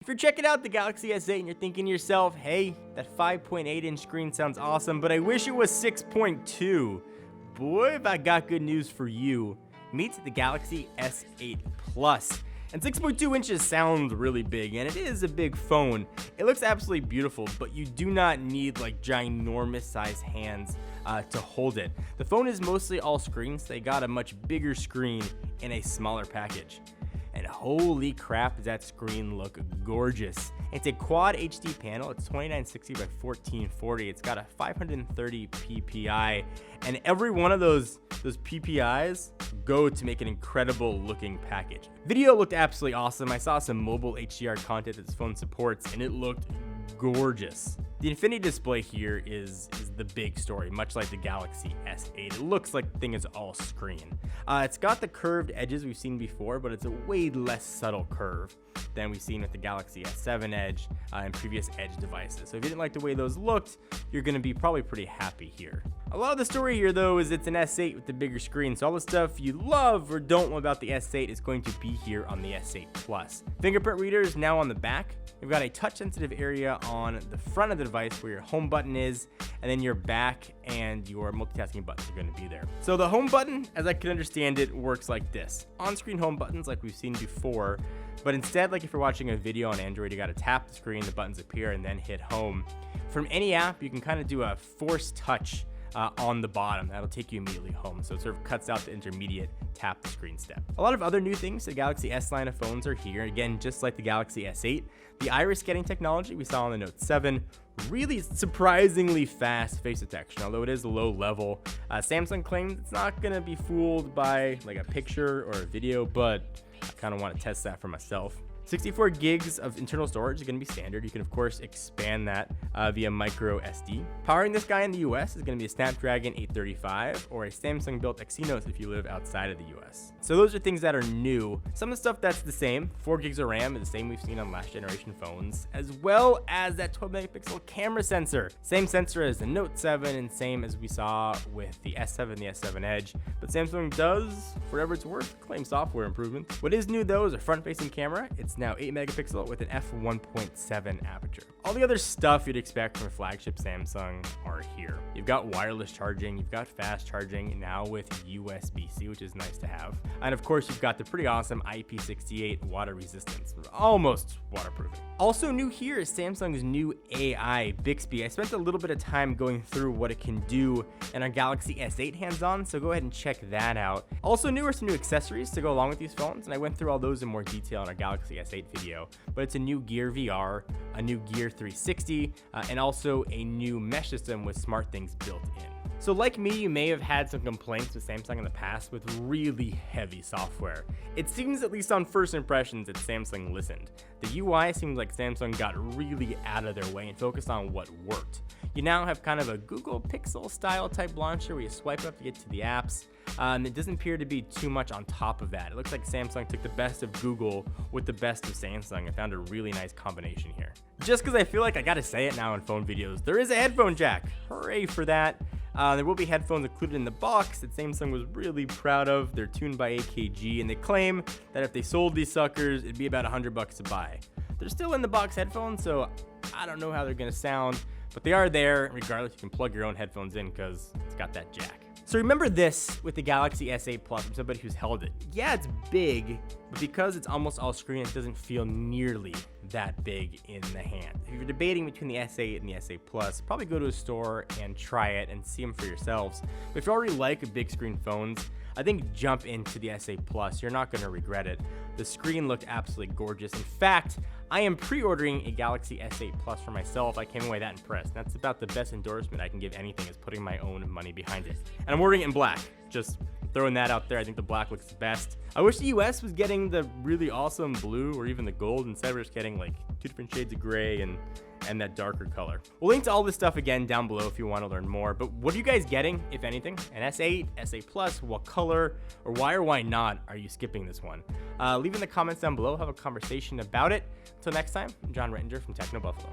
If you're checking out the Galaxy S8 and you're thinking to yourself, hey, that 5.8-inch screen sounds awesome, but I wish it was 6.2. Boy, have I got good news for you. Meet the Galaxy S8 Plus. And 6.2 inches sounds really big, and it is a big phone. It looks absolutely beautiful, but you do not need like ginormous size hands to hold it. The phone is mostly all screens. They got a much bigger screen in a smaller package. And holy crap, does that screen look gorgeous. It's a quad HD panel. It's 2960 by 1440. It's got a 530 ppi, and every one of those PPIs go to make an incredible looking package. Video looked absolutely awesome. I saw some mobile HDR content that this phone supports, and it looked gorgeous. The infinity display here is the big story, much like the Galaxy S8. It looks like the thing is all screen. It's got the curved edges we've seen before, but it's a way less subtle curve than we've seen with the Galaxy S7 Edge and previous Edge devices. So if you didn't like the way those looked, you're going to be probably pretty happy here. A lot of the story here, though, is it's an S8 with the bigger screen, so all the stuff you love or don't about the S8 is going to be here on the S8 Plus. Fingerprint Reader is now on the back. We've got a touch-sensitive area on the front of the device where your home button is, and then your back and your multitasking buttons are going to be there. So the home button, as I can understand it, works like this. On-screen home buttons like we've seen before, but instead, like if you're watching a video on Android, you got to tap the screen, the buttons appear, and then hit home. From any app, you can kind of do a force touch on the bottom. That'll take you immediately home. So it sort of cuts out the intermediate tap the screen step. A lot of other new things to the Galaxy S line of phones are here. Again, just like the Galaxy S8, the iris scanning technology we saw on the Note 7, really surprisingly fast face detection, although it is low level. Samsung claims it's not going to be fooled by like a picture or a video, but I kind of want to test that for myself. 64 gigs of internal storage is going to be standard. You can, of course, expand that via micro SD. Powering this guy in the US is going to be a Snapdragon 835 or a Samsung-built Exynos if you live outside of the US. So those are things that are new. Some of the stuff that's the same, 4 gigs of RAM is the same we've seen on last generation phones, as well as that 12 megapixel camera sensor. Same sensor as the Note 7 and same as we saw with the S7 and the S7 Edge. But Samsung does, for whatever it's worth, claim software improvements. What is new though is a front-facing camera. It's now 8 megapixel with an f1.7 aperture. All the other stuff you'd expect from a flagship Samsung are here. You've got wireless charging, you've got fast charging, now with USB-C, which is nice to have. And of course, you've got the pretty awesome IP68 water resistance, almost waterproofing. Also new here is Samsung's new AI, Bixby. I spent a little bit of time going through what it can do in our Galaxy S8 hands-on, so go ahead and check that out. Also new are some new accessories to go along with these phones, and I went through all those in more detail in our Galaxy S8 video, but it's a new Gear VR, a new Gear 360, and also a new mesh system with SmartThings built in. So like me, you may have had some complaints with Samsung in the past with really heavy software. It seems, at least on first impressions, that Samsung listened. The UI seems like Samsung got really out of their way and focused on what worked. You now have kind of a Google Pixel style type launcher where you swipe up to get to the apps. It doesn't appear to be too much on top of that. It looks like Samsung took the best of Google with the best of Samsung and found a really nice combination here. Just because I feel like I gotta say it now in phone videos, there is a headphone jack. Hooray for that. There will be headphones included in the box that Samsung was really proud of. They're tuned by AKG, and they claim that if they sold these suckers, it'd be about $100 to buy. They're still in the box headphones, so I don't know how they're gonna sound, but they are there. Regardless, you can plug your own headphones in because it's got that jack. So remember this with the Galaxy S8 Plus from somebody who's held it. Yeah, it's big, but because it's almost all screen, it doesn't feel nearly that big in the hand. If you're debating between the S8 and the S8 Plus, probably go to a store and try it and see them for yourselves. But if you already like big screen phones, I think jump into the S8 Plus. You're not going to regret it. The screen looked absolutely gorgeous. In fact, I am pre-ordering a Galaxy S8 Plus for myself. I came away that impressed. That's about the best endorsement I can give anything, is putting my own money behind it. And I'm ordering it in black. Just throwing that out there. I think the black looks the best. I wish the US was getting the really awesome blue or even the gold. Instead, we're just getting like 2 different shades of gray and that darker color. We'll link to all this stuff again down below if you want to learn more. But what are you guys getting, if anything? An S8, S8 Plus, what color, or why not are you skipping this one? Leave in the comments down below. Have a conversation about it. Until next time, I'm John Rettinger from Techno Buffalo.